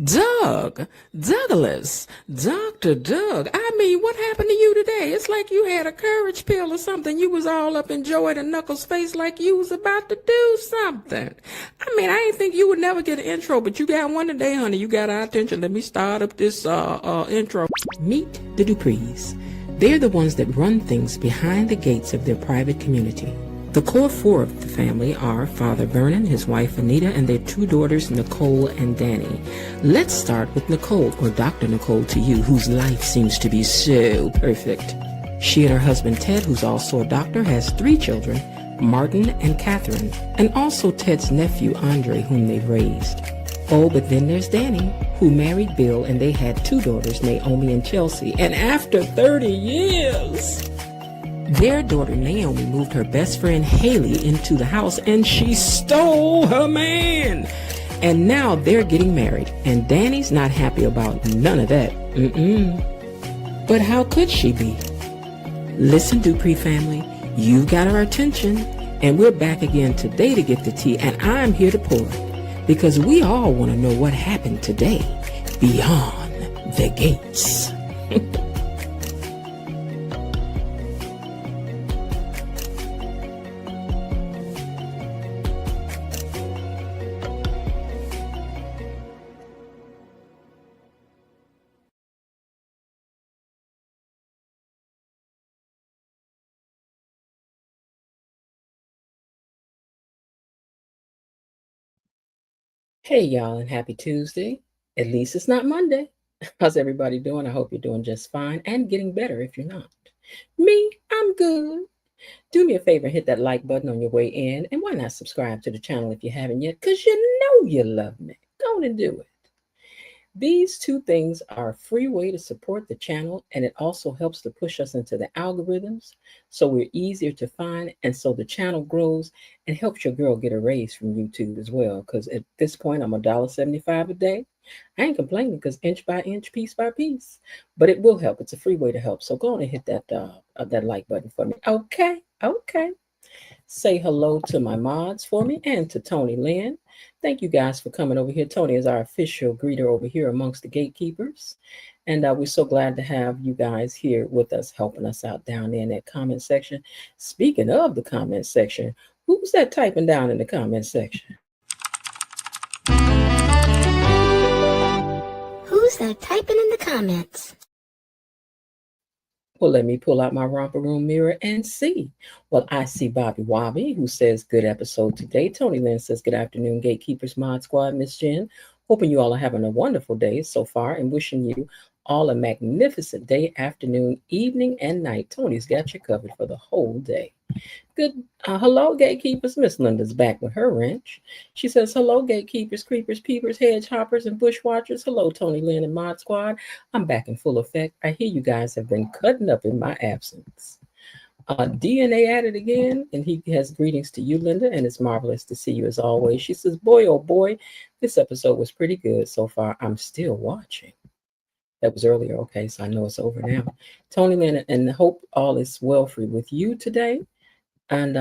Douglas, Dr. Doug, I mean, what happened to you today? It's like you had a courage pill or something. You was all up in Joy and Knuckles' face like you was about to do something. I mean, I didn't think you would never get an intro, but you got one today, honey. You got our attention. Let me start up this intro. Meet the Duprees. They're the ones that run things behind the gates of their private community. The core four of the family are Father Vernon, his wife Anita, and their two daughters, Nicole and Danny. Let's start with Nicole, or Dr. Nicole to you, whose life seems to be so perfect. She and her husband Ted, who's also a doctor, has three children, Martin and Catherine, and also Ted's nephew Andre, whom they've raised. Oh, but then there's Danny, who married Bill, and they had two daughters, Naomi and Chelsea. And after 30 years... their daughter Naomi moved her best friend Haley into the house and she stole her man. And now they're getting married and Danny's not happy about none of that. But how could she be? Listen, Dupree family, you've got our attention and we're back again today to get the tea, and I'm here to pour it because we all want to know what happened today beyond the gates. Hey, y'all, and happy Tuesday. At least it's not Monday. How's everybody doing? I hope you're doing just fine and getting better if you're not. Me, I'm good. Do me a favor, hit that like button on your way in, and why not subscribe to the channel if you haven't yet? Because you know you love me. Go on and do it. These two things are a free way to support the channel, and it also helps to push us into the algorithms so we're easier to find, and so the channel grows and helps your girl get a raise from YouTube as well. Because at this point, I'm $1.75 a day. I ain't complaining because inch by inch, piece by piece, but it will help. It's a free way to help. So go on and hit that like button for me. Okay. Say hello to my mods for me and to Tony Lynn. Thank you guys for coming over here. Tony is our official greeter over here amongst the gatekeepers. And we're so glad to have you guys here with us, helping us out down there in that comment section. Speaking of the comment section, who's that typing down in the comment section? Who's that typing in the comments? Well, let me pull out my romper room mirror and see. Well, I see Bobby Wobby, who says, good episode today. Tony Lynn says, good afternoon, Gatekeepers Mod Squad, Miss Jen. Hoping you all are having a wonderful day so far and wishing you all a magnificent day, afternoon, evening, and night. Tony's got you covered for the whole day. Good. Hello, gatekeepers. Miss Linda's back with her wrench. She says, hello, gatekeepers, creepers, peepers, hedge hoppers, and bush watchers. Hello, Tony Lynn and Mod Squad. I'm back in full effect. I hear you guys have been cutting up in my absence. DNA at it again, and he has greetings to you, Linda, and it's marvelous to see you as always. She says, boy, oh boy, this episode was pretty good so far. I'm still watching. That was earlier. Okay, so I know it's over now. Tony Lynn, and hope all is well for you with you today. And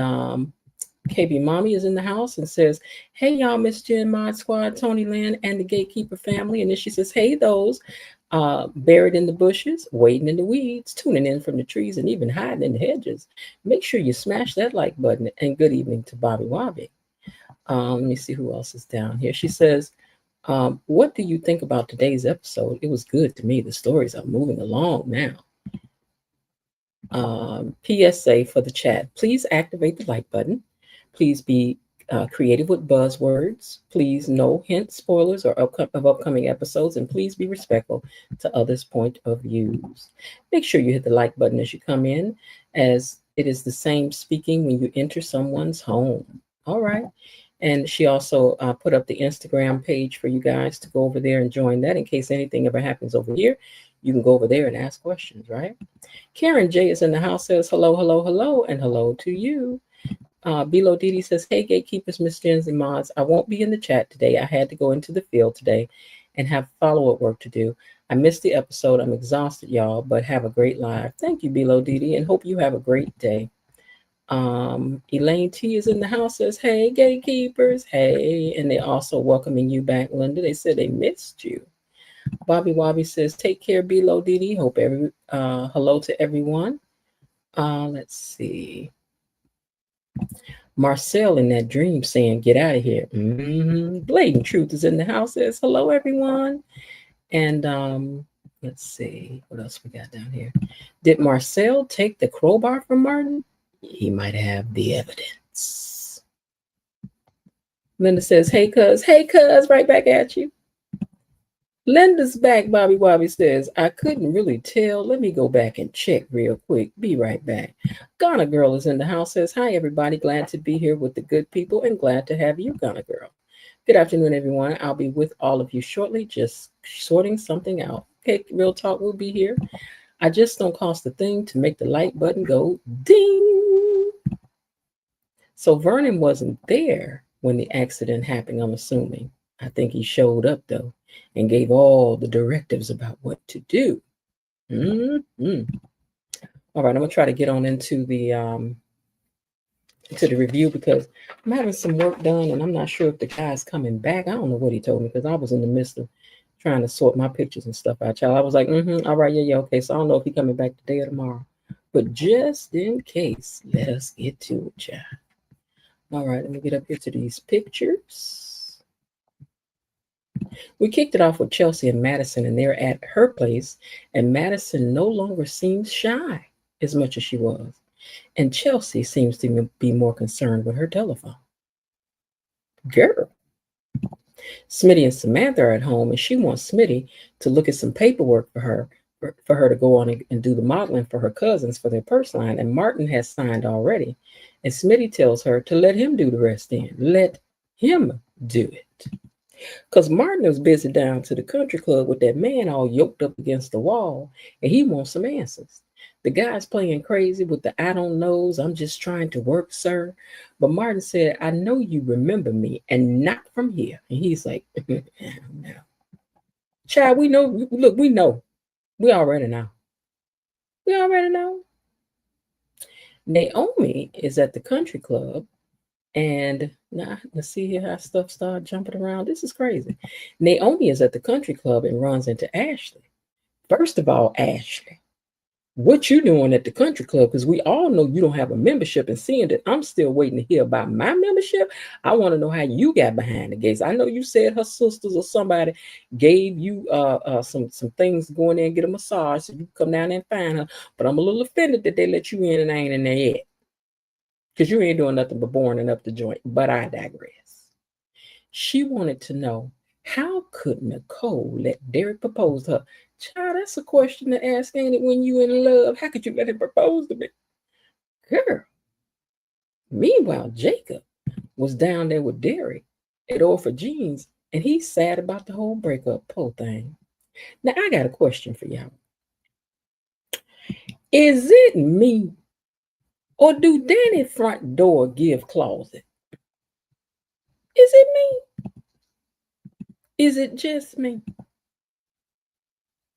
KB Mommy is in the house and says, hey, y'all, Miss Jen, Mod Squad, Tony Lynn, and the Gatekeeper family. And then she says, hey, those buried in the bushes, waiting in the weeds, tuning in from the trees, and even hiding in the hedges. Make sure you smash that like button. And good evening to Bobby Wobby. Let me see who else is down here. She says, what do you think about today's episode? It was good to me. The stories are moving along now. PSA for the chat. Please activate the like button. Please be creative with buzzwords. Please no hint spoilers or of upcoming episodes, and please be respectful to others' point of views. Make sure you hit the like button as you come in, as it is the same speaking when you enter someone's home. All right. And she also put up the Instagram page for you guys to go over there and join that in case anything ever happens over here. You can go over there and ask questions, right? Karen J is in the house, says hello, hello, hello, and hello to you. Bilo Didi says, hey, gatekeepers, Miss Jens and Mods. I won't be in the chat today. I had to go into the field today and have follow-up work to do. I missed the episode. I'm exhausted, y'all, but have a great live. Thank you, Bilo Didi, and hope you have a great day. Elaine T is in the house, says, hey, gatekeepers, hey. And they also welcoming you back, Linda. They said they missed you. Bobby Wobby says, take care, Below Didi. Hope hello to everyone. Let's see. Marcel in that dream saying, get out of here. Blatant Truth is in the house, says, hello, everyone. And let's see, what else we got down here? Did Marcel take the crowbar from Martin? He might have the evidence. Linda says, hey, cuz, right back at you. Linda's back, Bobby Wobby says, I couldn't really tell. Let me go back and check real quick. Be right back. Ghana Girl is in the house, says, hi, everybody. Glad to be here with the good people and glad to have you, Ghana Girl. Good afternoon, everyone. I'll be with all of you shortly, just sorting something out. Okay, Real Talk will be here. I just don't cost a thing to make the like button go ding. So Vernon wasn't there when the accident happened, I'm assuming. I think he showed up, though, and gave all the directives about what to do. Mm-hmm. All right, I'm going to try to get on into the review because I'm having some work done and I'm not sure if the guy's coming back. I don't know what he told me because I was in the midst of trying to sort my pictures and stuff out, child. I was like, all right, yeah, okay. So I don't know if he's coming back today or tomorrow. But just in case, let us get to it, child. All right, let me get up here to these pictures. We kicked it off with Chelsea and Madison, and they're at her place, and Madison no longer seems shy as much as she was. And Chelsea seems to be more concerned with her telephone. Girl. Smitty and Samantha are at home, and she wants Smitty to look at some paperwork for her to go on and do the modeling for her cousins for their purse line. And Martin has signed already. And Smitty tells her to let him do the rest in. Let him do it. Because Martin was busy down to the country club with that man all yoked up against the wall, and he wants some answers. The guy's playing crazy with the I don't knows, I'm just trying to work, sir. But Martin said, I know you remember me and not from here. And he's like, no. Child, we know. Look, we know. We already know. We already know. Naomi is at the country club. And now let's see here how stuff started jumping around. This is crazy. Naomi is at the country club and runs into Ashley. First of all, Ashley, what you doing at the country club? Because we all know you don't have a membership, and seeing that I'm still waiting to hear about my membership, I want to know how you got behind the gates. I know you said her sisters or somebody gave you some things to go in there and get a massage so you come down there and find her, but I'm a little offended that they let you in and I ain't in there yet. Because you ain't doing nothing but boring up the joint, but I digress. She wanted to know, how could Nicole let Derek propose to her? Child, that's a question to ask, ain't it, when you in love? How could you let him propose to me? Girl. Meanwhile, Jacob was down there with Derek at Orford Jeans, and he's sad about the whole breakup, poor thing. Now, I got a question for y'all. Is it me, or do Danny's front door give closet? Is it me? Is it just me?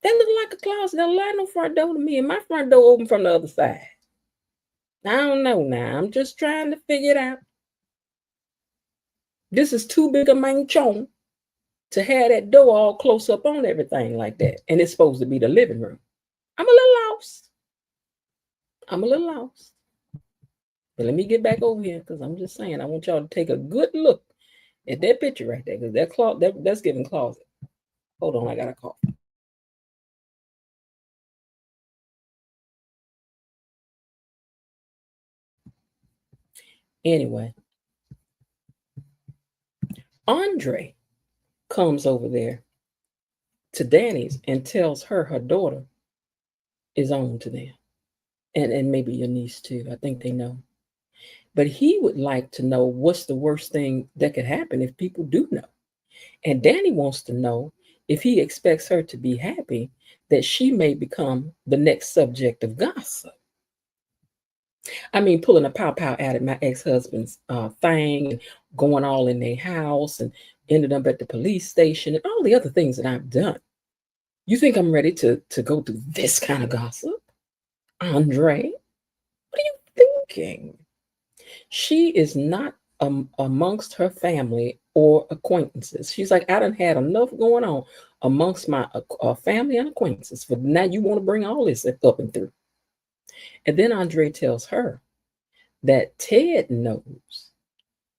That look like a closet. Don't lie no front door to me, and my front door open from the other side. I don't know now. I'm just trying to figure it out. This is too big a manchon to have that door all close up on everything like that. And it's supposed to be the living room. I'm a little lost. But let me get back over here because I'm just saying, I want y'all to take a good look at that picture right there because that's giving closet. Hold on, I got a call. Anyway, Andre comes over there to Danny's and tells her daughter is on to them. And maybe your niece too. I think they know. But he would like to know what's the worst thing that could happen if people do know. And Danny wants to know if he expects her to be happy that she may become the next subject of gossip. I mean, pulling a pow out at my ex-husband's thing and going all in their house and ended up at the police station and all the other things that I've done. You think I'm ready to go through this kind of gossip? Andre, what are you thinking? She is not amongst her family or acquaintances. She's like, I done had enough going on amongst my family and acquaintances. For now, you want to bring all this up and through. And then Andre tells her that Ted knows.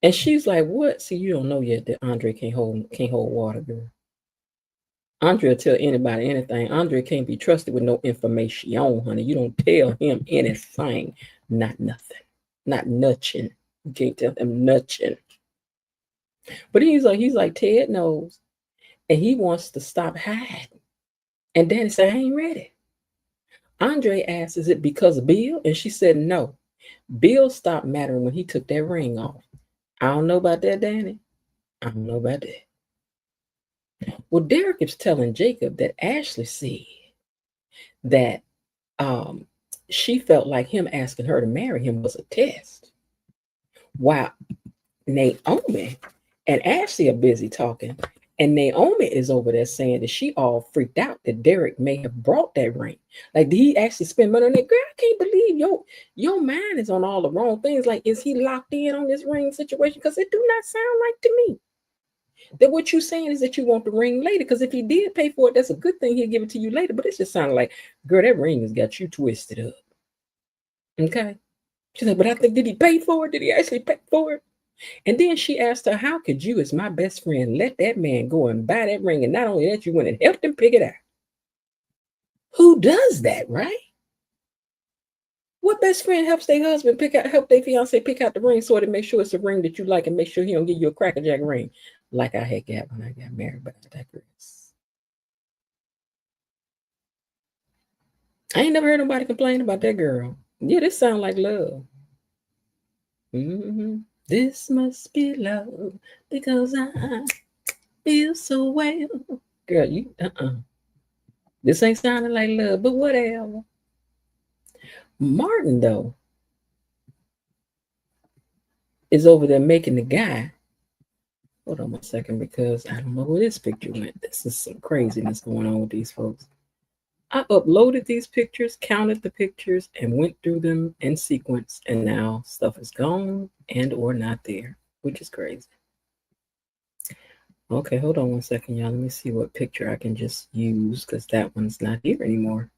And she's like, what? See, you don't know yet that Andre can't hold water, girl. Andre will tell anybody anything. Andre can't be trusted with no information, honey. You don't tell him anything. Not nothing. Not nothing. You can't tell him nothing. But he's like, Ted knows. And he wants to stop hiding. And Danny said, I ain't ready. Andre asked, is it because of Bill? And she said, no. Bill stopped mattering when he took that ring off. I don't know about that, Danny. I don't know about that. Well, Derek is telling Jacob that Ashley said that she felt like him asking her to marry him was a test. While Naomi and Ashley are busy talking, and Naomi is over there saying that she all freaked out that Derek may have brought that ring. Like, did he actually spend money on that? Girl, I can't believe your mind is on all the wrong things. Like, is he locked in on this ring situation? Because it do not sound like to me that what you're saying is that you want the ring later. Because if he did pay for it, that's a good thing. He'll give it to you later. But it just sounded like, girl, that ring has got you twisted up. Okay. She's like, but I think, did he pay for it? Did he actually pay for it? And then she asked her, how could you, as my best friend, let that man go and buy that ring? And not only that, you went and helped him pick it out. Who does that, right? What best friend help their fiance pick out the ring so to make sure it's a ring that you like and make sure he don't give you a Cracker Jack ring like I had got when I got married, but I digress. I ain't never heard nobody complain about that girl. Yeah, this sound like love. Mm-hmm. This must be love because I feel so well. Girl, you this ain't sounding like love, but whatever. Martin, though, is over there making the guy. Hold on 1 second, because I don't know where this picture went. This is some craziness going on with these folks. I uploaded these pictures, counted the pictures, and went through them in sequence, and now stuff is gone and or not there, which is crazy. Okay, hold on 1 second, y'all. Let me see what picture I can just use, because that one's not here anymore.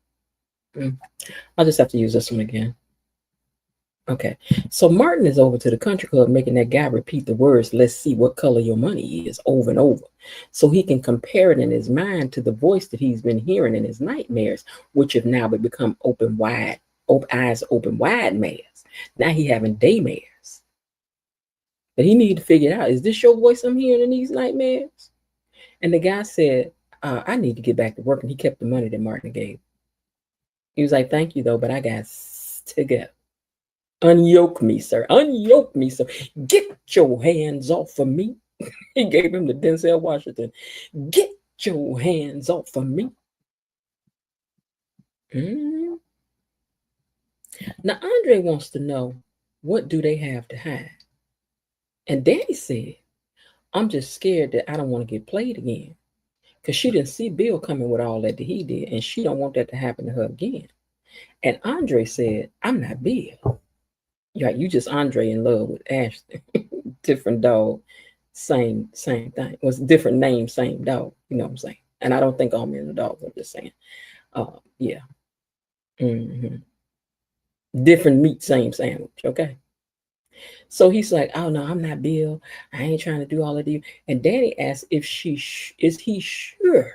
I'll just have to use this one again. Okay, so Martin is over to the country club making that guy repeat the words, let's see what color your money is, over and over, so he can compare it in his mind to the voice that he's been hearing in his nightmares, which have now become eyes open wide mares. Now he having day mares. But he need to figure out, is this your voice I'm hearing in these nightmares? And the guy said, I need to get back to work, and he kept the money that Martin gave. He was like, thank you, though, but I got to go. Unyoke me, sir. Unyoke me, sir. Get your hands off of me. He gave him the Denzel Washington. Get your hands off of me. Mm-hmm. Now, Andre wants to know, what do they have to hide? And Danny said, I'm just scared that I don't want to get played again. Because she didn't see Bill coming with all that he did, and she don't want that to happen to her again. And Andre said, I'm not Bill. You just Andre in love with Ashley. Different dog, same thing. Was different name, same dog. You know what I'm saying? And I don't think all men are dogs. I'm just saying. Yeah. Mm-hmm. Different meat, same sandwich. Okay. So he's like, oh no, I'm not Bill. I ain't trying to do all of you. And Danny asks if is he sure?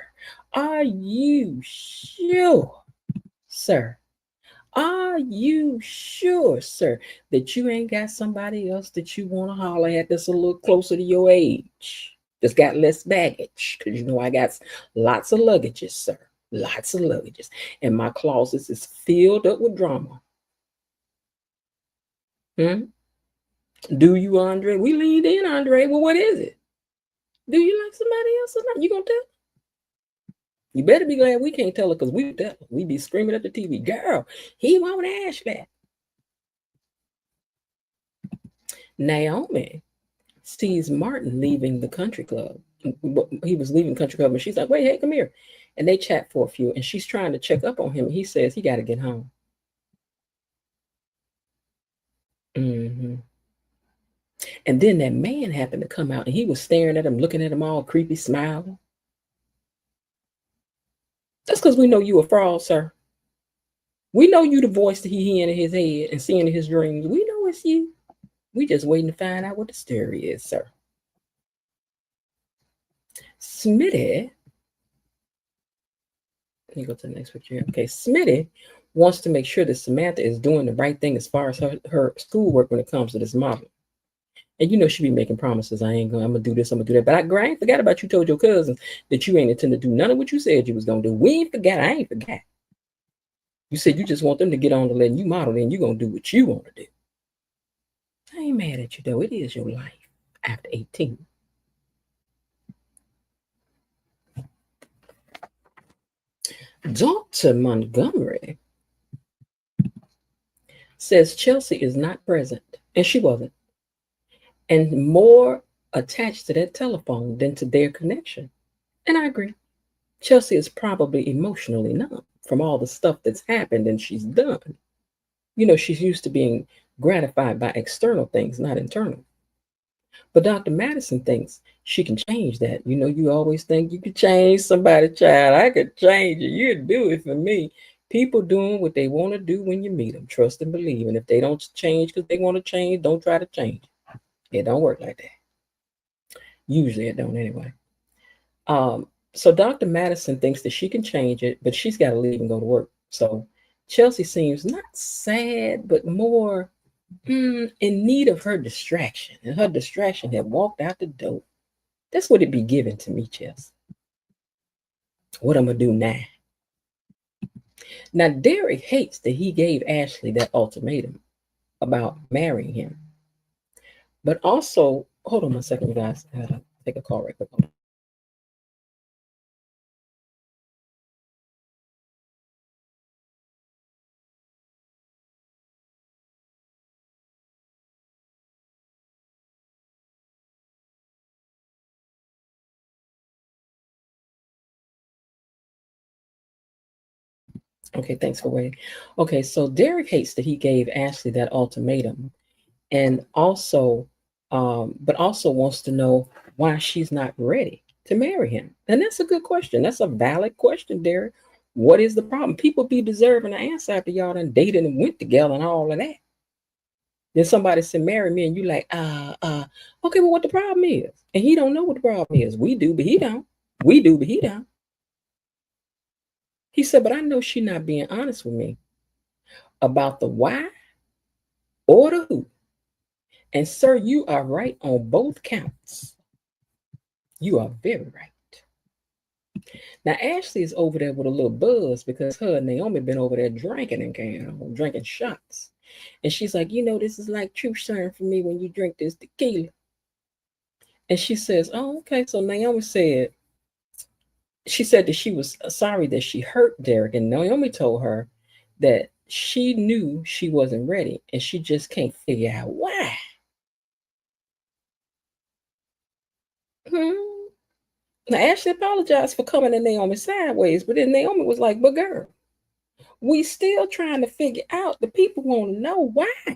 Are you sure, sir? Are you sure, sir, that you ain't got somebody else that you want to holler at that's a little closer to your age, that's got less baggage? Because you know I got lots of luggages, sir. Lots of luggages. And my closet is filled up with drama. Do you, Andre? We leaned in, Andre. Well, what is it? Do you like somebody else or not? You gonna tell? You better be glad we can't tell her, because we tell her. We be screaming at the TV, girl, he won't ask that. Naomi sees Martin leaving the country club. He was leaving country club, and she's like, wait, hey, come here. And they chat for a few, and she's trying to check up on him. And he says he got to get home. Mm-hmm. And then that man happened to come out and he was staring at him, looking at him all creepy, smiling. That's because we know you a fraud, sir. We know you the voice that he hearing in his head and seeing in his dreams. We know it's you. We just waiting to find out what the story is, sir. Smitty, let me go to the next picture here. Okay, Smitty wants to make sure that Samantha is doing the right thing as far as her schoolwork when it comes to this model. And you know she be making promises. I'm gonna do this, I'm gonna do that. But I ain't forgot about you told your cousins that you ain't intended to do none of what you said you was gonna do. We ain't forgot. I ain't forgot. You said you just want them to get on to letting you model, and you gonna do what you want to do. I ain't mad at you though. It is your life after 18. Dr. Montgomery says Chelsea is not present, and she wasn't, and more attached to that telephone than to their connection. And I agree. Chelsea is probably emotionally numb from all the stuff that's happened and she's done. You know, she's used to being gratified by external things, not internal. But Dr. Madison thinks she can change that. You know, you always think you could change somebody, child. I could change it. You'd do it for me. People doing what they want to do when you meet them. Trust and believe. And if they don't change because they want to change, don't try to change. It don't work like that. Usually it don't anyway. So Dr. Madison thinks that she can change it, but she's got to leave and go to work. So Chelsea seems not sad, but more in need of her distraction. And her distraction had walked out the door. That's what it be given to me, Chelsea. What I'm going to do now. Now, Derek hates that he gave Ashley that ultimatum about marrying him. But also, hold on a second, you guys. I gotta take a call right quick. Okay, thanks for waiting. Okay, so Derek hates that he gave Ashley that ultimatum, and also, but also wants to know why she's not ready to marry him. And that's a good question. That's a valid question, Derek. What is the problem? People be deserving an answer after y'all done dated and went together and all of that. Then somebody said, marry me, and you like, okay, well, what the problem is? And he don't know what the problem is. We do, but he don't. We do, but he don't. He said, but I know she not being honest with me about the why or the who. And sir, you are right on both counts. You are very right. Now Ashley is over there with a little buzz because her and Naomi been over there drinking and drinking shots. And she's like, you know, this is like true sharing for me when you drink this tequila. And she says, oh, okay. So Naomi said, she said that she was sorry that she hurt Derek. And Naomi told her that she knew she wasn't ready and she just can't figure out why. Now Ashley apologized for coming at Naomi sideways, but then Naomi was like, but girl, we still trying to figure out. The people want to know why. Why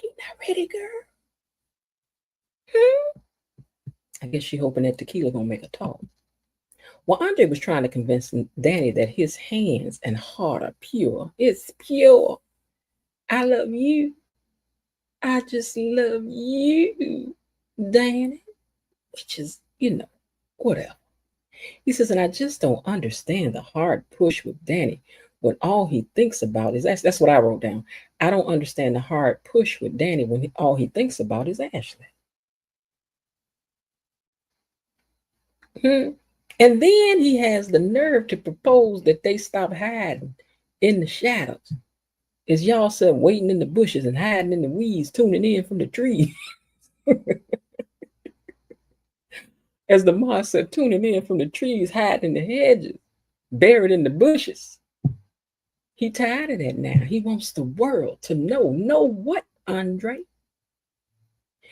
you not ready, girl? I guess she hoping that tequila gonna make her talk. Well, Andre was trying to convince Danny that his hands and heart are pure. It's pure. I love you. I just love you, Danny. Which is, you know, whatever. He says, and I just don't understand the hard push with Danny when all he thinks about is that's what I wrote down. I don't understand the hard push with Danny when all he thinks about is Ashley. And then he has the nerve to propose that they stop hiding in the shadows. As y'all said, waiting in the bushes and hiding in the weeds, tuning in from the trees. As the moth said, tuning in from the trees, hiding in the hedges, buried in the bushes. He tired of that now. He wants the world to know. Know what, Andre?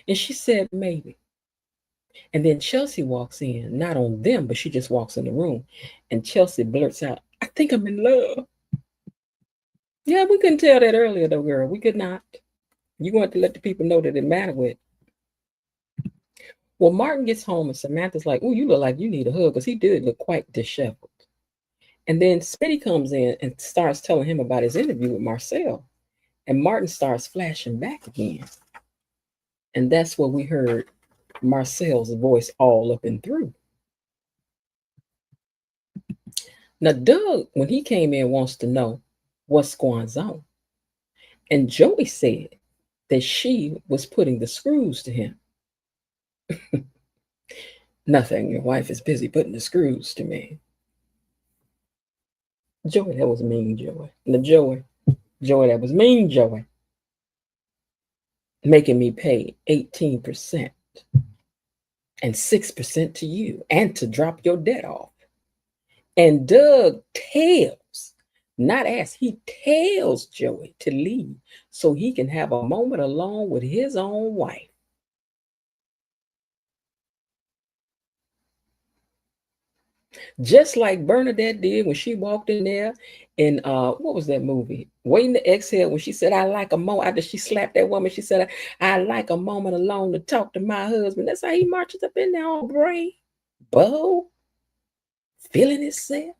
And she said, maybe. And then Chelsea walks in, not on them, but she just walks in the room. And Chelsea blurts out, I think I'm in love. Yeah, we couldn't tell that earlier, though, girl. We could not. You want to let the people know that it matter with. Well, Martin gets home and Samantha's like, "Oh, you look like you need a hug," because he did look quite disheveled. And then Smitty comes in and starts telling him about his interview with Marcel. And Martin starts flashing back again. And that's where we heard Marcel's voice all up and through. Now, Doug, when he came in, wants to know what's going on. And Joey said that she was putting the screws to him. Nothing, your wife is busy putting the screws to me. Joey, that was mean, Joey. No, Joey, that was mean, Joey. Making me pay 18% and 6% to you and to drop your debt off. And Doug tells, not asks, he tells Joey to leave so he can have a moment alone with his own wife. Just like Bernadette did when she walked in there in what was that movie? Waiting to Exhale, when she said, "I like a moment," after she slapped that woman, she said, "I like a moment alone to talk to my husband." That's how he marches up in there all brave, bold, feeling himself.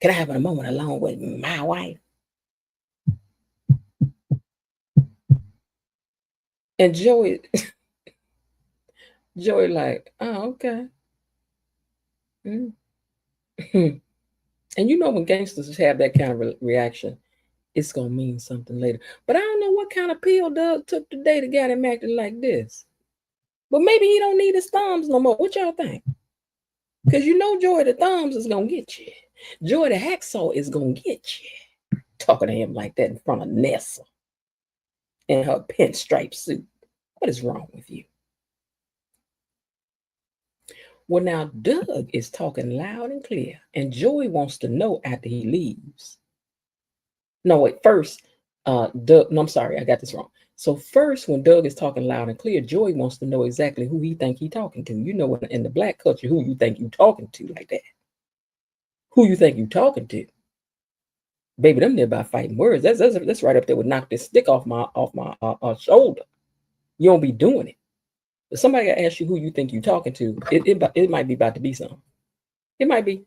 Can I have a moment alone with my wife? And Joey like, "Oh, okay." Mm. And you know when gangsters have that kind of reaction, it's gonna mean something later. But I don't know what kind of pill Doug took today to get him acting like this. But maybe he don't need his thumbs no more. What y'all think? Because you know Joy the thumbs is gonna get you. Joy the hacksaw is gonna get you. Talking to him like that in front of Nessa in her pinstripe suit. What is wrong with you? Well, now Doug is talking loud and clear, and Joey wants to know after he leaves. No, wait, first, Doug, no, I'm sorry, I got this wrong. So first, when Doug is talking loud and clear, Joey wants to know exactly who he think he talking to. You know, in the black culture, who you think you talking to like that? Who you think you talking to? Baby, them there about fighting words. That's right up there with knock this stick off my shoulder. You don't be doing it. If somebody ask you who you think you talking to, it might be about to be something. It might be.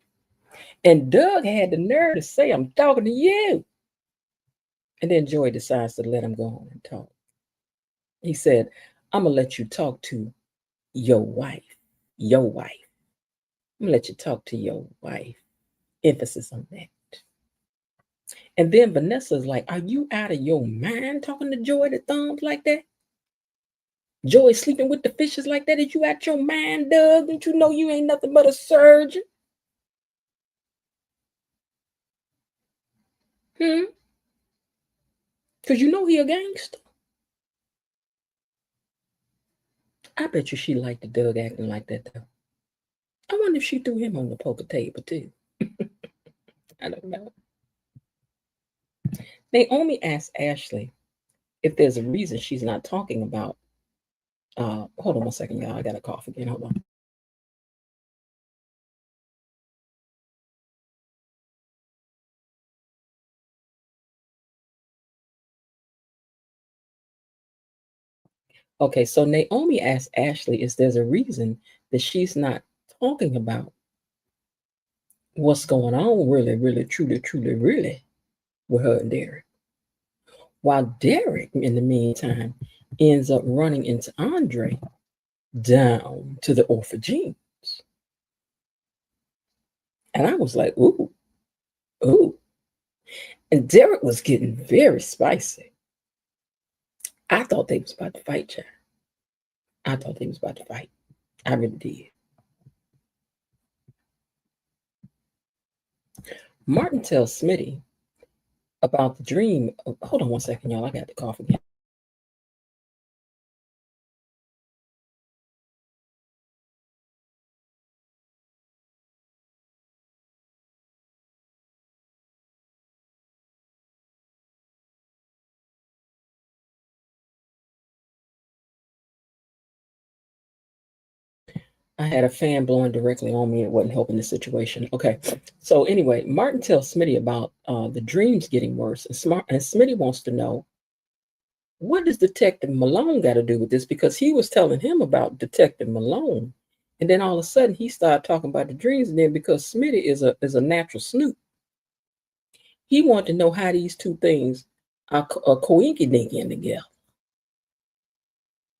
And Doug had the nerve to say, "I'm talking to you." And then Joey decides to let him go on and talk. He said, "I'm going to let you talk to your wife. Your wife. I'm going to let you talk to your wife." Emphasis on that. And then Vanessa's like, "Are you out of your mind talking to Joey the thumbs like that? Joey sleeping with the fishes like that? Is you out your mind, Doug? Don't you know you ain't nothing but a surgeon?" Because you know he a gangster. I bet you she liked the Doug acting like that, though. I wonder if she threw him on the poker table, too. I don't know. Naomi asked Ashley if there's a reason she's not talking about. Hold on 1 second, y'all. I got a cough again. Hold on. Okay, so Naomi asked Ashley if there's a reason that she's not talking about what's going on really, really, truly, truly, really with her and Derek. While Derek, in the meantime, ends up running into Andre down to the orphanage. And I was like, ooh, ooh. And Derek was getting very spicy. I thought they was about to fight, child. I thought they was about to fight. I really did. Martin tells Smitty about the dream. Hold on 1 second, y'all. I got the cough again. I had a fan blowing directly on me. It wasn't helping the situation. Okay. So anyway, Martin tells Smitty about the dreams getting worse. And Smitty wants to know What does Detective Malone got to do with this? Because he was telling him about Detective Malone, and then all of a sudden he started talking about the dreams. And then because Smitty is a natural snoop, he wanted to know how these two things are coinky-dinky together.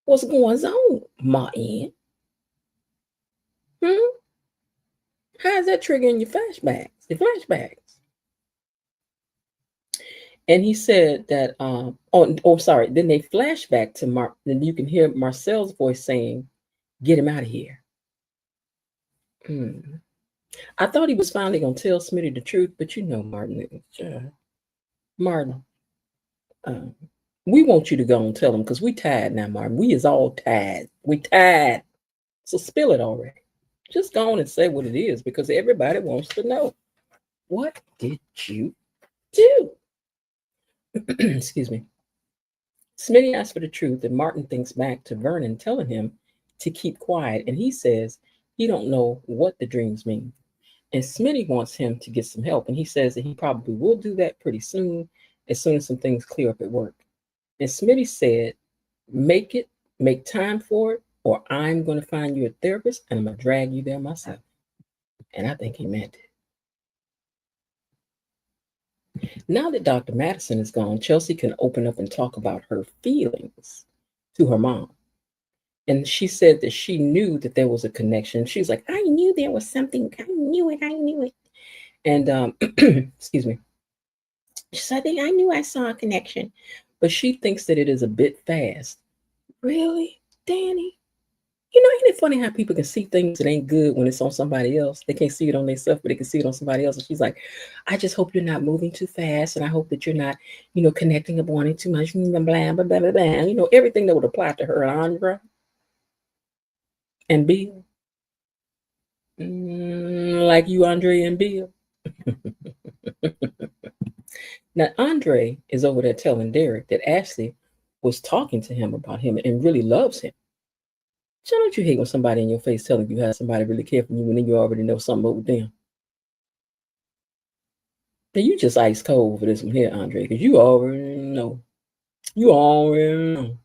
What's going on, Martin? Hmm? How's that triggering your flashbacks? The flashbacks. And he said that, sorry. Then they flash back to Mark. Then you can hear Marcel's voice saying, "Get him out of here." Hmm. I thought he was finally gonna tell Smitty the truth, but Martin, Martin, uh, we want you to go and tell him because we tired now, Martin. We is all tired. We tired. So spill it already. Just go on and say what it is because everybody wants to know. What did you do? Excuse me. Smitty asks for the truth, and Martin thinks back to Vernon telling him to keep quiet, and he says he don't know what the dreams mean. And Smitty wants him to get some help, and he says that he probably will do that pretty soon as some things clear up at work. And Smitty said, make time for it, or I'm going to find you a therapist, and I'm going to drag you there myself. And I think he meant it. Now that Dr. Madison is gone, Chelsea can open up and talk about her feelings to her mom. And she said that she knew that there was a connection. She's like, I knew there was something. I knew it. I knew it. And excuse me. She said, I knew I saw a connection. But she thinks that it is a bit fast. Really, Danny? Isn't it funny how people can see things that ain't good when it's on somebody else? They can't see it on themselves, but they can see it on somebody else. And she's like, I just hope you're not moving too fast. And I hope that you're not, connecting and wanting too much. Blah, blah, blah, blah, blah. Everything that would apply to her and Andra and Bill. Like you, Andre and Bill. Now, Andre is over there telling Derek that Ashley was talking to him about him and really loves him. So don't you hate when somebody in your face telling you how somebody really cares for you and then you already know something about them? Now, you just ice cold for this one here, Andre, because you already know. You already know.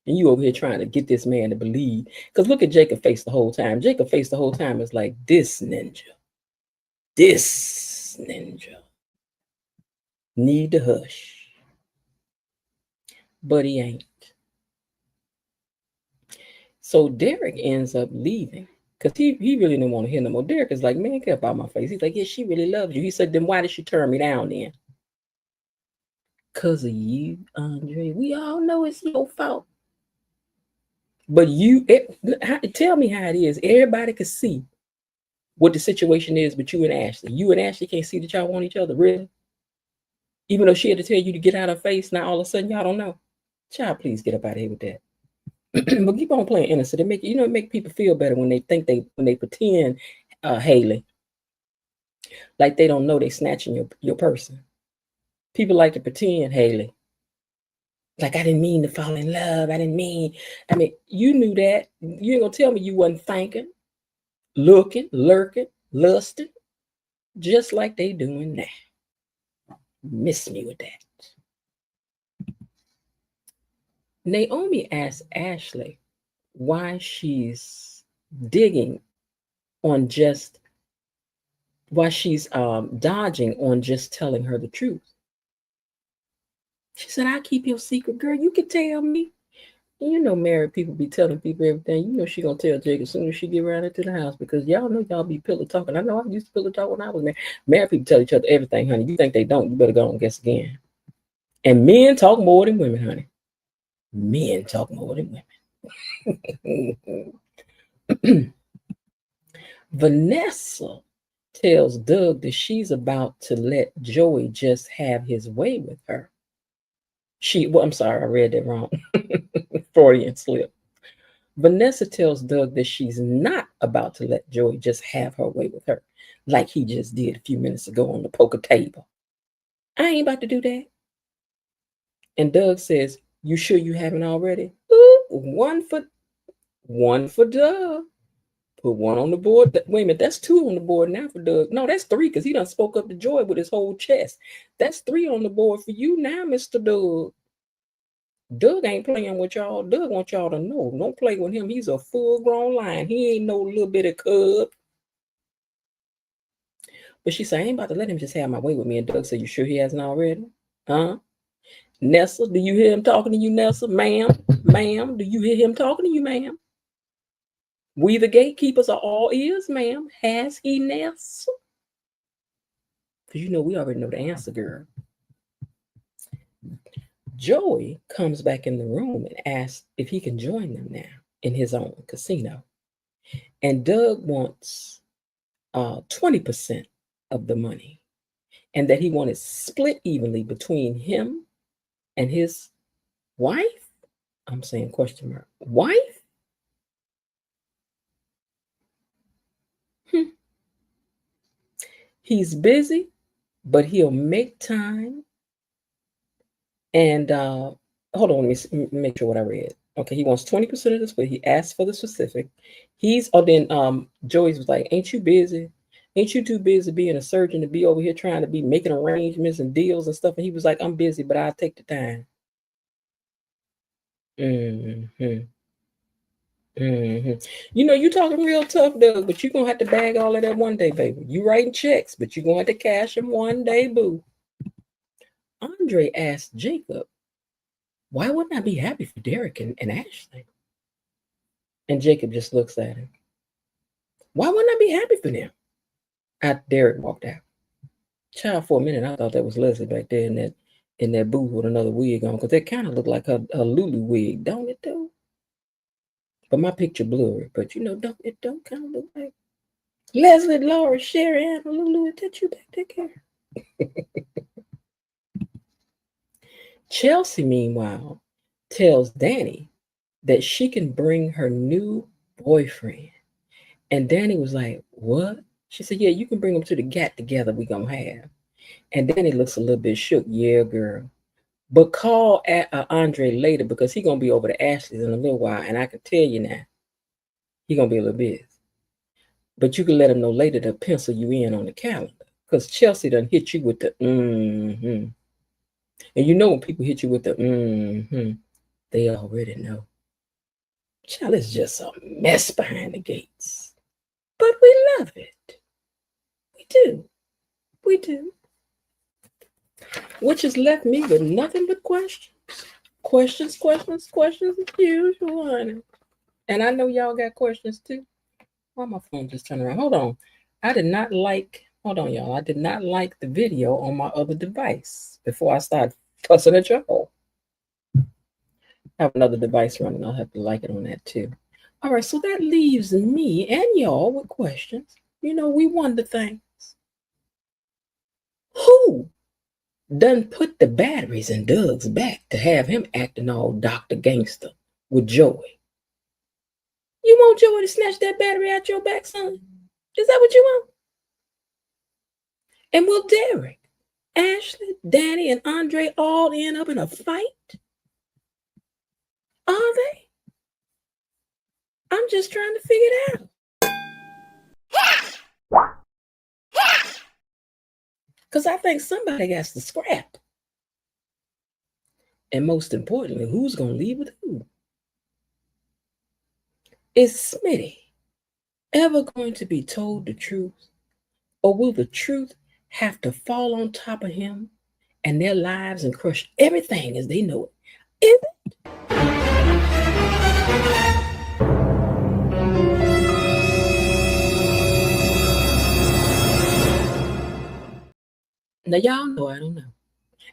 And you over here trying to get this man to believe. Because look at Jacob face the whole time. Jacob face the whole time is like, this ninja. This ninja. Need to hush. But he ain't. So Derek ends up leaving because he really didn't want to hear no more. Derek is like, man, get up out my face. He's like, yeah, she really loves you. He said, then why did she turn me down then? Because of you, Andre. We all know it's your fault. But tell me how it is. Everybody can see what the situation is, but you and Ashley. You and Ashley can't see that y'all want each other, really? Even though she had to tell you to get out of her face, now all of a sudden y'all don't know. Child, please get up out of here with that. But keep on playing innocent. It make people feel better when they think when they pretend, Haley, like they don't know they snatching your person. People like to pretend, Haley. Like I didn't mean to fall in love. I mean, you knew that. You ain't gonna tell me you wasn't thinking, looking, lurking, lusting, just like they doing now. Miss me with that. Naomi asked Ashley why she's digging on just why she's dodging on just telling her the truth. She said, I keep your secret, girl. You can tell me. Married people be telling people everything. She gonna tell Jake as soon as she get around into the house because y'all know y'all be pillow talking. I know I used to pillow talk when I was married. Married people tell each other everything, honey. You think they don't, you better go and guess again. And men talk more than women, honey. Men talk more than women. Vanessa tells Doug that she's about to let Joey just have his way with her. I'm sorry, I read that wrong. Freudian slip. Vanessa tells Doug that she's not about to let Joey just have her way with her, like he just did a few minutes ago on the poker table. I ain't about to do that. And Doug says, you sure you haven't already? Ooh, one for Doug. Put one on the board. Wait a minute, that's two on the board now for Doug. No, that's three because he done spoke up to Joy with his whole chest. That's three on the board for you now, Mr. Doug. Doug ain't playing with y'all. Doug wants y'all to know. Don't play with him. He's a full-grown lion. He ain't no little bitty cub. But she said, I ain't about to let him just have my way with me. And Doug said, you sure he hasn't already? Huh? Nessa, do you hear him talking to you, Nessa? Ma'am, do you hear him talking to you, ma'am? We the gatekeepers are all ears, ma'am. Has he, Nessa? Because you know we already know the answer, girl. Joey comes back in the room and asks if he can join them now in his own casino. And Doug wants 20% of the money, and that he wanted split evenly between him and his wife. I'm saying question mark. Wife? He's busy, but he'll make time. And hold on, let me make sure what I read. Okay, he wants 20% of the split. He asked for the specific. Then Joyce was like, ain't you busy? Ain't you too busy being a surgeon to be over here trying to be making arrangements and deals and stuff? And he was like, I'm busy, but I'll take the time. Mm-hmm. Mm-hmm. You know, you talking real tough, Doug, but you're going to have to bag all of that one day, baby. You writing checks, but you're going to have to cash them one day, boo. Andre asked Jacob, why wouldn't I be happy for Derek and Ashley? And Jacob just looks at him. Why wouldn't I be happy for them? After Derek walked out. Child, for a minute, I thought that was Leslie back there in that booth with another wig on, because that kind of looked like her Lulu wig, don't it, though? But my picture blurry. But you know, it don't kind of look like Leslie, Laura, Sherry, Ann, Lulu. Is that you back there? Chelsea, meanwhile, tells Danny that she can bring her new boyfriend. And Danny was like, what? She said, yeah, you can bring them to the get together we gonna have. And Danny looks a little bit shook. Yeah, girl. But call Andre later, because he gonna be over to Ashley's in a little while. And I can tell you now, he gonna be a little busy. But you can let him know later to pencil you in on the calendar. Because Chelsea done hit you with the mm-hmm. And you know when people hit you with the mm-hmm, they already know. Child, it's just a mess behind the gates. But we love it. We do. We do. Which has left me with nothing but questions. Questions as usual, honey. And I know y'all got questions too. Why my phone just turned around? Hold on. Hold on, y'all. I did not like the video on my other device before I start fussing at y'all. I have another device running. I'll have to like it on that too. All right, so that leaves me and y'all with questions. You know, we wonder things. Who done put the batteries in Doug's back to have him acting all Dr. Gangster with Joey? You want Joey to snatch that battery out your back, son? Is that what you want? And will Derek, Ashley, Danny, and Andre all end up in a fight? Are they? I'm just trying to figure it out. Because I think somebody got to scrap. And most importantly, who's going to leave with who? Is Smitty ever going to be told the truth? Or will the truth have to fall on top of him and their lives and crush everything as they know it? Is it? Now, y'all know I don't know.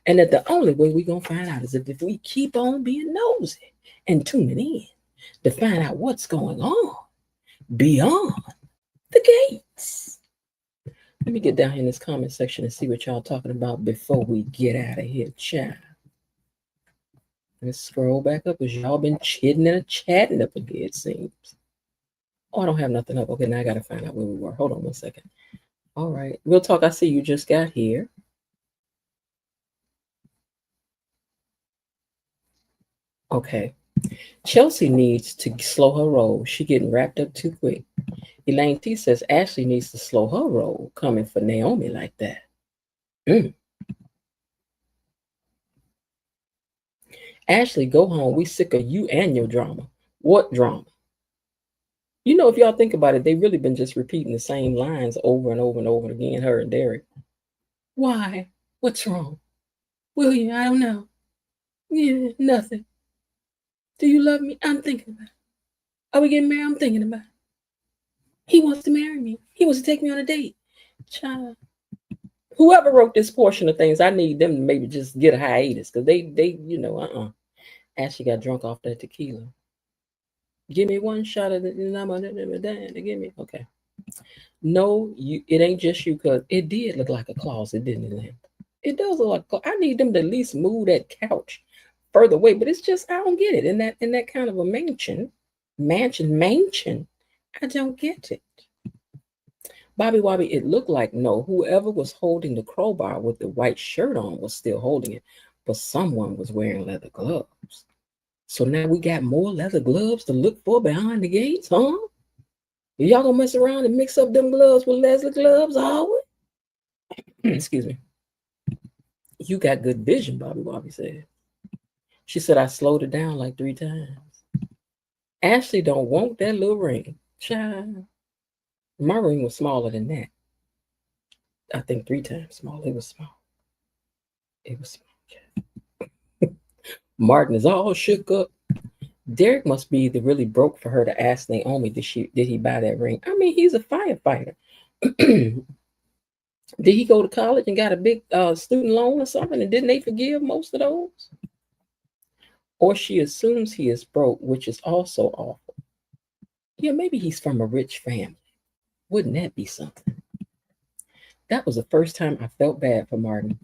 And that the only way we're going to find out is if we keep on being nosy and tuning in to find out what's going on beyond the gates. Let me get down here in this comment section and see what y'all talking about before we get out of here, child. Let's scroll back up because y'all been chitting and chatting up again, it seems. Oh, I don't have nothing up. Okay, now I got to find out where we were. Hold on 1 second. All right. Real talk, I see you just got here. Okay. Chelsea needs to slow her roll. She getting wrapped up too quick. Elaine T says Ashley needs to slow her roll coming for Naomi like that. Ashley, go home. We sick of you and your drama. What drama? You know, if y'all think about it, they really been just repeating the same lines over and over and over again, her and Derek. Why? What's wrong? William, I don't know. Yeah, nothing. Do you love me? I'm thinking about it. Are we getting married? I'm thinking about it. He wants to marry me. He wants to take me on a date. Child. Whoever wrote this portion of things, I need them to maybe just get a hiatus because Ashley got drunk off that tequila. Give me one shot of the give me okay. No, it ain't just you because it did look like a closet, didn't it? It does look like I need them to at least move that couch further away, but it's just I don't get it. In that kind of a mansion. I don't get it. Bobby Wobby, it looked like no, whoever was holding the crowbar with the white shirt on was still holding it, but someone was wearing leather gloves. So now we got more leather gloves to look for behind the gates, huh? Y'all gonna mess around and mix up them gloves with leather gloves, always? Excuse me. You got good vision, Bobby Bobby said. She said I slowed it down like 3 times. Ashley don't want that little ring. Child. My ring was smaller than that. I think 3 times smaller. It was small. It was small. Martin is all shook up. Derek must be either really broke for her to ask Naomi, did he buy that ring? I mean, he's a firefighter. Did he go to college and got a big student loan or something? And didn't they forgive most of those? Or she assumes he is broke, which is also awful. Yeah, maybe he's from a rich family. Wouldn't that be something? That was the first time I felt bad for Martin.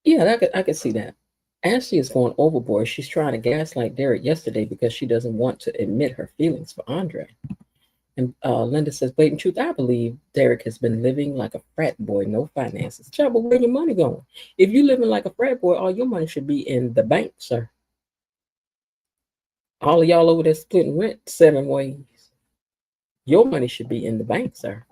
Yeah, I could see that. Ashley is going overboard. She's trying to gaslight Derek yesterday because she doesn't want to admit her feelings for Andre. And Linda says, blatant truth, I believe Derek has been living like a frat boy, no finances. Child, but where your money going? If you living like a frat boy, all your money should be in the bank, sir. All of y'all over there splitting rent 7 ways. Your money should be in the bank, sir.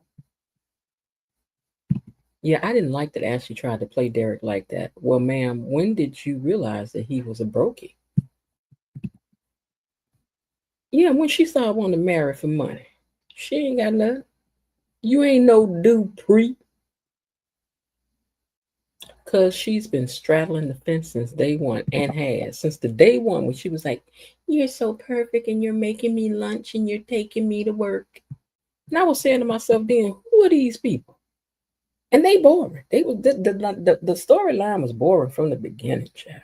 Yeah, I didn't like that Ashley tried to play Derek like that. Well, ma'am, when did you realize that he was a brokey? Yeah, when she started wanting to marry for money. She ain't got nothing. You ain't no Dupree. Because she's been straddling the fence since day one and has. Since the day one when she was like, you're so perfect and you're making me lunch and you're taking me to work. And I was saying to myself then, who are these people? And they boring. They were the storyline was boring from the beginning, child.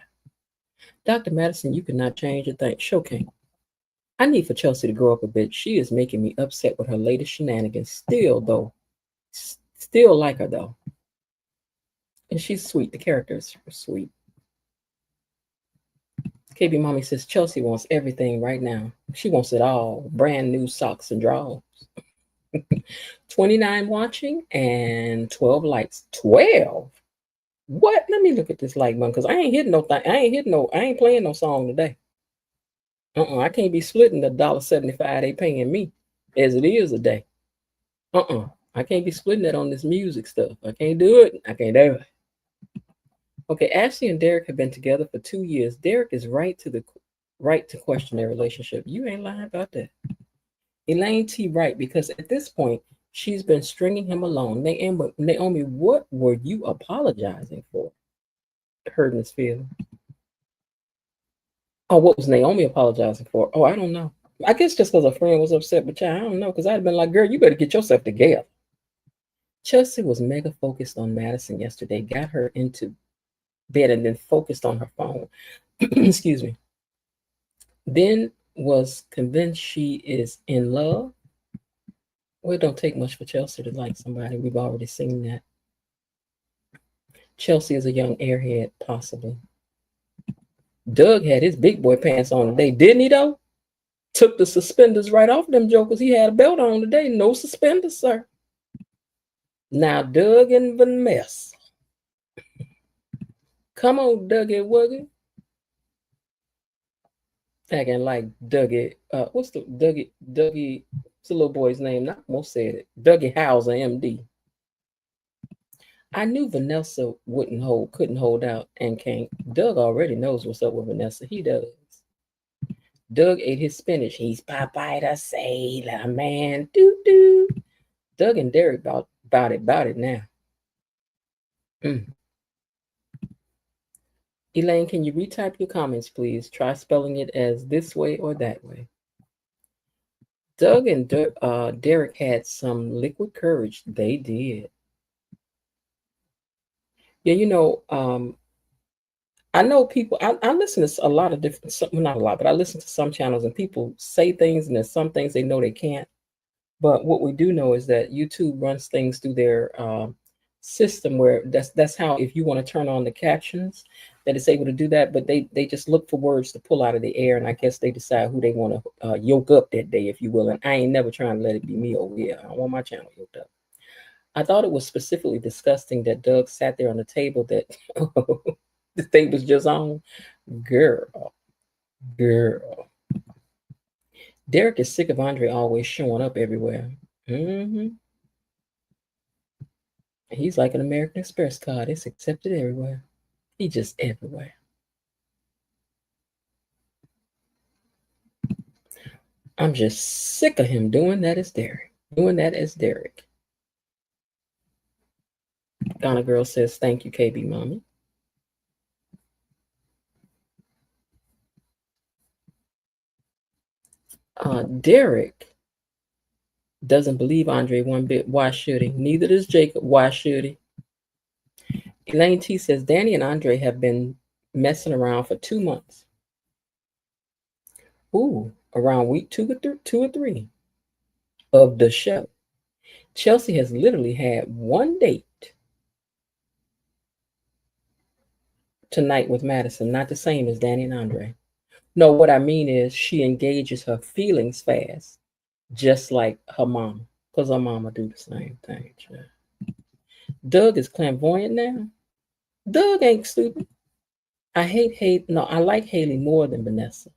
Dr. Madison, you cannot change a thing. Sure can. I need for Chelsea to grow up a bit. She is making me upset with her latest shenanigans. Still like her though. And she's sweet. The character is sweet. KB Mommy says Chelsea wants everything right now. She wants it all. Brand new socks and drawers. 29 watching and 12 likes. 12? What? Let me look at this like button because I ain't hitting no thing. I ain't playing no song today. I can't be splitting the $1.75 they paying me as it is a day. I can't be splitting that on this music stuff. I can't do it. I can't do it. Okay, Ashley and Derek have been together for 2 years. Derek is right to question their relationship. You ain't lying about that. Elaine T. Right, because at this point, she's been stringing him along. Naomi, what were you apologizing for? Hurting his feelings. Oh, what was Naomi apologizing for? Oh, I don't know. I guess just because a friend was upset, but I don't know, because I'd have been like, girl, you better get yourself together. Chelsea was mega focused on Madison yesterday, got her into bed and then focused on her phone. Excuse me. Then was convinced she is in love. Well, it don't take much for Chelsea to like somebody. We've already seen that. Chelsea is a young airhead, possibly. Doug had his big boy pants on today, didn't he though? Took the suspenders right off them jokers. He had a belt on today. No suspenders, sir. Now Doug and Vanessa. Come on, Dougie Wuggy. Acting like Dougie. What's the Dougie? What's the little boy's name? Not most said it. Dougie Hauser, MD. I knew Vanessa couldn't hold out and can't. Doug already knows what's up with Vanessa. He does. Doug ate his spinach. He's Popeye the Sailor Man. Doo doo. Doug and Derek about it now. Mm. Elaine, can you retype your comments, please? Try spelling it as this way or that way. Doug and Derek had some liquid courage. They did. Yeah, I know people. I listen to a lot of different, well, not a lot, but I listen to some channels and people say things, and there's some things they know they can't. But what we do know is that YouTube runs things through their system where that's how, if you want to turn on the captions, that it's able to do that. But they just look for words to pull out of the air, and I guess they decide who they want to yoke up that day, if you will. And I ain't never trying to let it be me over here. I don't want my channel yoked up. I thought it was specifically disgusting that Doug sat there on the table that the thing was just on. Girl. Derek is sick of Andre always showing up everywhere. Mm-hmm. He's like an American Express card. It's accepted everywhere. He's just everywhere. I'm just sick of him doing that as Derek. Ghana Girl says, thank you, KB Mommy. Derek doesn't believe Andre one bit. Why should he? Neither does Jacob. Why should he? Elaine T says, Danny and Andre have been messing around for 2 months. Ooh, around week two or three of the show. Chelsea has literally had one date tonight with Madison, not the same as Danny and Andre. No, what I mean is she engages her feelings fast, just like her mama, because her mama do the same thing. Doug is clairvoyant now. Doug ain't stupid. I like Haley more than Vanessa.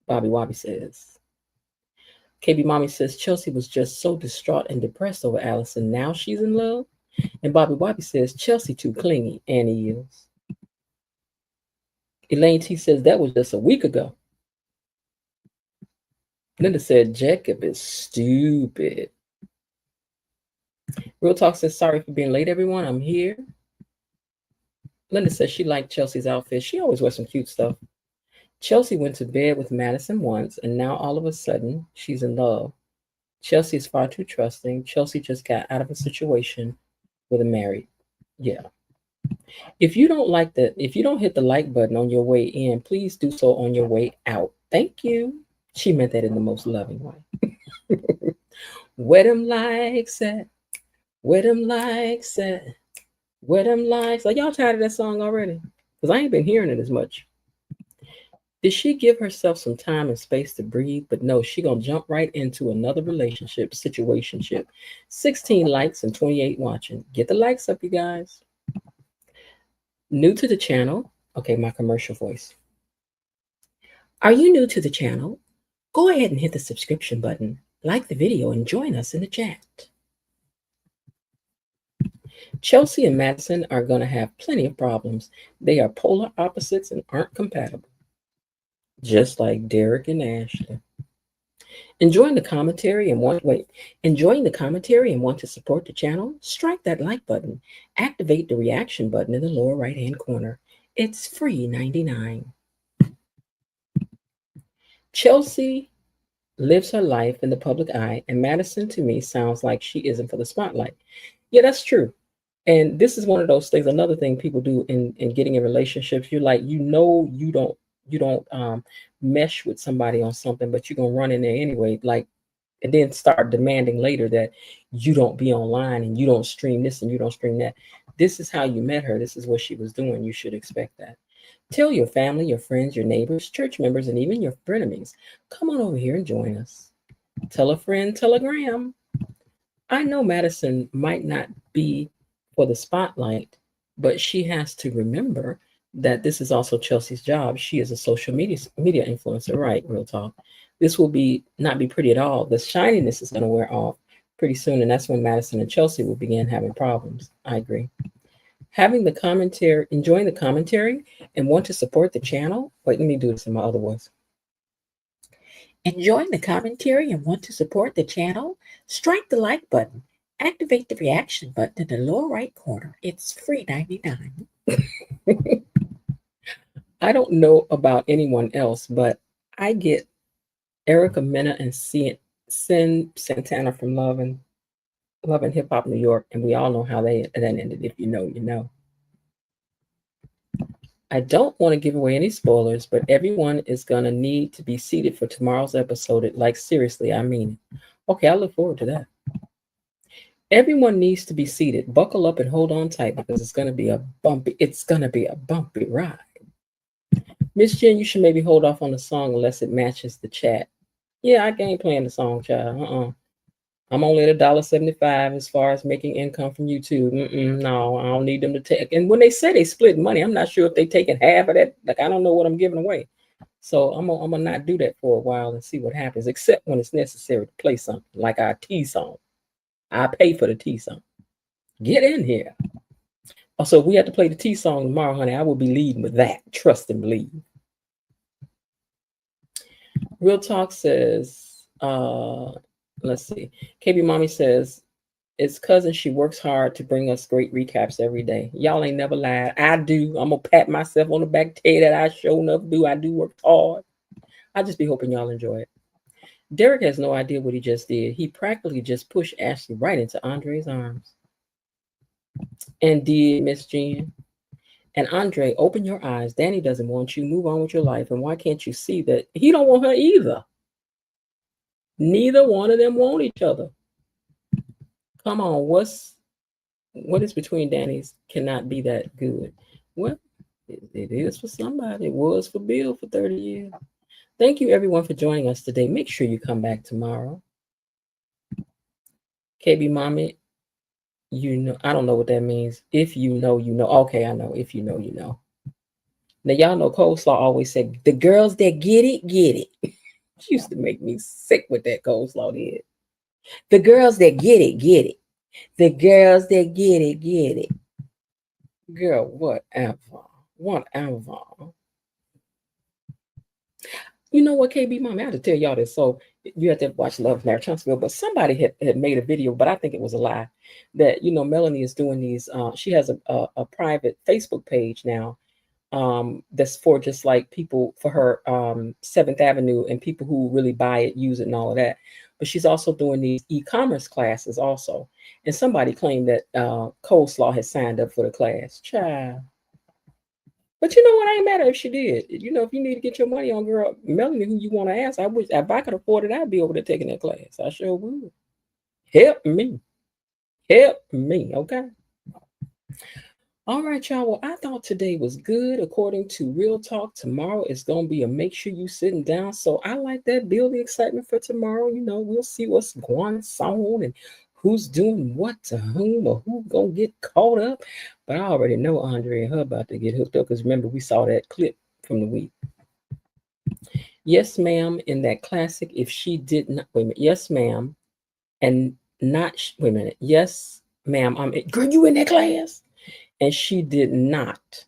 Bobby Wobby says. KB Mommy says Chelsea was just so distraught and depressed over Allison. Now she's in love. And Bobby Wobby says Chelsea too clingy, and he is. Elaine T says that was just a week ago. Linda said Jacob is stupid. Real Talk says sorry for being late, everyone. I'm here. Linda says she liked Chelsea's outfit. She always wears some cute stuff. Chelsea went to bed with Madison once, and now all of a sudden she's in love. Chelsea is far too trusting. Chelsea just got out of a situation with a married. Yeah. If you don't hit the like button on your way in, please do so on your way out. Thank you. She meant that in the most loving way. Wet 'em likes that. Wet 'em likes that. Wet 'em likes. Are y'all tired of that song already? Because I ain't been hearing it as much. Did she give herself some time and space to breathe? But no, she gonna jump right into another situationship. 16 likes and 28 watching. Get the likes up, you guys. New to the channel. Okay, my commercial voice. Are you new to the channel? Go ahead and hit the subscription button, like the video, and join us in the chat. Chelsea and Madison are going to have plenty of problems. They are polar opposites and aren't compatible. Just like Derek and Ashley. Enjoying the commentary and want to support the channel? Strike that like button. Activate the reaction button in the lower right-hand corner. It's free 99. Chelsea lives her life in the public eye, and Madison to me sounds like she isn't for the spotlight. Yeah, that's true. And this is one of those things, another thing people do in getting in relationships. You're like, you don't mesh with somebody on something, but you're gonna run in there anyway, like, and then start demanding later that you don't be online and you don't stream this and you don't stream that. This is how you met her. This is what she was doing. You should expect that. Tell your family, your friends, your neighbors, church members, and even your frenemies, come on over here and join us. Tell a friend, telegram. I know Madison might not be for the spotlight, but she has to remember that this is also Chelsea's job. She is a social media influencer, right? Real talk. This will not be pretty at all. The shininess is going to wear off. pretty soon, and that's when Madison and Chelsea will begin having problems. I agree. Having the commentary, enjoying the commentary, and want to support the channel. Wait, let me do this in my other voice. Enjoying the commentary and want to support the channel? Strike the like button. Activate the reaction button in the lower right corner. It's free 99. I don't know about anyone else, but I get Erica Mena and Sin Santana from Love and Hip Hop New York, and we all know how that ended. If you know, you know. I don't want to give away any spoilers, but everyone is gonna need to be seated for tomorrow's episode. Like seriously, I mean it. Okay, I look forward to that. Everyone needs to be seated. Buckle up and hold on tight because it's gonna be a bumpy ride. Miss Jen, you should maybe hold off on the song unless it matches the chat. Yeah, I ain't playing the song, child. I'm only at $1.75 as far as making income from YouTube. No, I don't need them to take. And when they say they split money, I'm not sure if they taking half of that. Like I don't know what I'm giving away. So I'm gonna not do that for a while and see what happens. Except when it's necessary to play something like our T song. I pay for the T song. Get in here. Also, if we have to play the T song tomorrow, honey, I will be leading with that. Trust and believe. Real Talk says, let's see. KB Mommy says, it's cousin. She works hard to bring us great recaps every day. Y'all ain't never lied. I do. I'm going to pat myself on the back, tell you that I sure enough do. I do work hard. I just be hoping y'all enjoy it. Derek has no idea what he just did. He practically just pushed Ashley right into Andre's arms. And did, Miss Jean. And Andre, open your eyes. Danny doesn't want you. Move on with your life. And why can't you see that he don't want her either? Neither one of them want each other. Come on, what is between Danny's cannot be that good. Well, it is for somebody. It was for Bill for 30 years. Thank you everyone for joining us today. Make sure you come back tomorrow. KB Mommy, you know, I don't know what that means. If you know, you know. Okay, I know. If you know, you know. Now, y'all know Coleslaw always said, the girls that get it, get it. She used to make me sick with that Coleslaw did. The girls that get it, get it. The girls that get it, get it. Girl, whatever. Whatever. You know what, KB Mom, I have to tell y'all this. So you have to watch Love Marriage Huntsville, but somebody had made a video, but I think it was a lie, that, you know, Melanie is doing these, she has a private Facebook page now, that's for just like people for her 7th Avenue and people who really buy it, use it, and all of that. But she's also doing these e-commerce classes also. And somebody claimed that Coleslaw had signed up for the class. Child. But you know what? I ain't mad at her if she did. You know, if you need to get your money on, girl, Melanie, who you want to ask, I wish if I could afford it, I'd be over there taking that class. I sure would. Help me. Help me. Okay. All right, y'all. Well, I thought today was good. According to Real Talk, tomorrow is going to be a make sure you sitting down. So I like that. Build the excitement for tomorrow. You know, we'll see what's going on and who's doing what to whom or who going to get caught up. But I already know Andre and her about to get hooked up because remember, we saw that clip from the week. Yes, ma'am, in that classic, if she did not, wait a minute, yes, ma'am, and not, wait a minute, yes, ma'am, girl, you in that class? And she did not.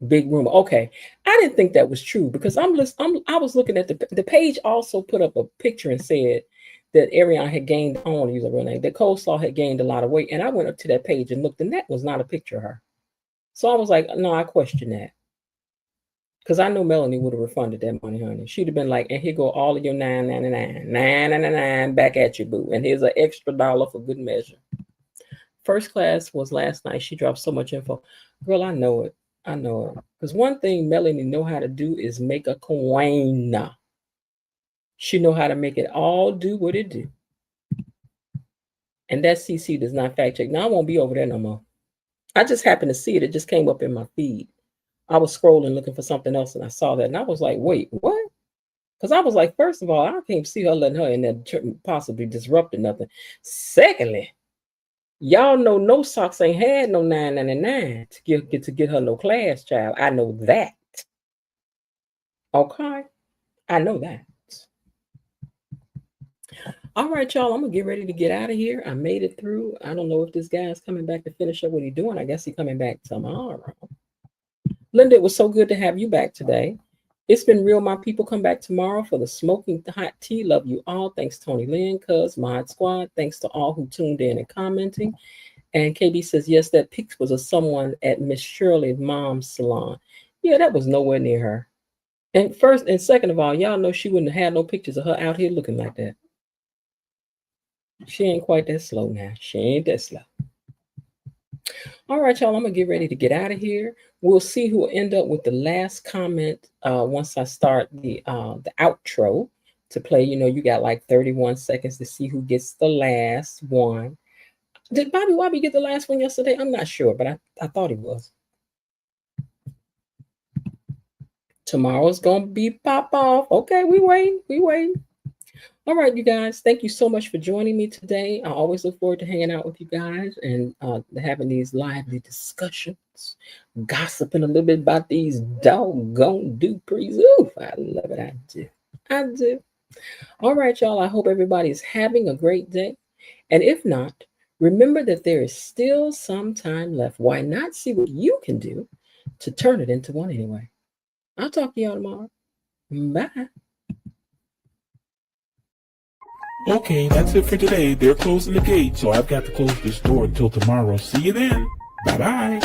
Big rumor. Okay, I didn't think that was true because I was looking at the page also put up a picture and said that Ariana had gained, I don't want to use a real name, that Coleslaw had gained a lot of weight. And I went up to that page and looked, and that was not a picture of her. So I was like, no, I question that. Because I know Melanie would have refunded that money, honey. She'd have been like, and here go all of your $9.99 back at you, boo. And here's an extra $1 for good measure. First class was last night. She dropped so much info. Girl, I know it. I know it. Because one thing Melanie know how to do is make a coin. She know how to make it all do what it do. And that CC does not fact check. Now I won't be over there no more. I just happened to see it. It just came up in my feed. I was scrolling looking for something else and I saw that. And I was like, wait, what? Because I was like, first of all, I can't see her letting her in there possibly disrupting nothing. Secondly, y'all know No Socks ain't had no $9.99 to get her no class, child. I know that. Okay? I know that. All right, y'all, I'm going to get ready to get out of here. I made it through. I don't know if this guy's coming back to finish up what he's doing. I guess he's coming back tomorrow. Linda, it was so good to have you back today. It's been real, my people. Come back tomorrow for the smoking hot tea. Love you all. Thanks, Tony Lynn, Cuz, Mod Squad. Thanks to all who tuned in and commenting. And KB says, yes, that pic was of someone at Miss Shirley's mom's salon. Yeah, that was nowhere near her. And first and second of all, y'all know she wouldn't have had no pictures of her out here looking like that. She ain't quite that slow now. She ain't that slow. All right, y'all, I'm going to get ready to get out of here. We'll see who will end up with the last comment once I start the outro to play. You know, you got like 31 seconds to see who gets the last one. Did Bobby Wobby get the last one yesterday? I'm not sure, but I thought he was. Tomorrow's going to be pop off. Okay, we wait. All right, you guys, thank you so much for joining me today. I always look forward to hanging out with you guys and having these lively discussions, gossiping a little bit about these doggone Duprees. Ooh, I love it. I do. All right, y'all, I hope everybody's having a great day. And if not, remember that there is still some time left. Why not see what you can do to turn it into one anyway? I'll talk to y'all tomorrow. Bye. Okay, that's it for today. They're closing the gate, so I've got to close this door until tomorrow. See you then. Bye-bye.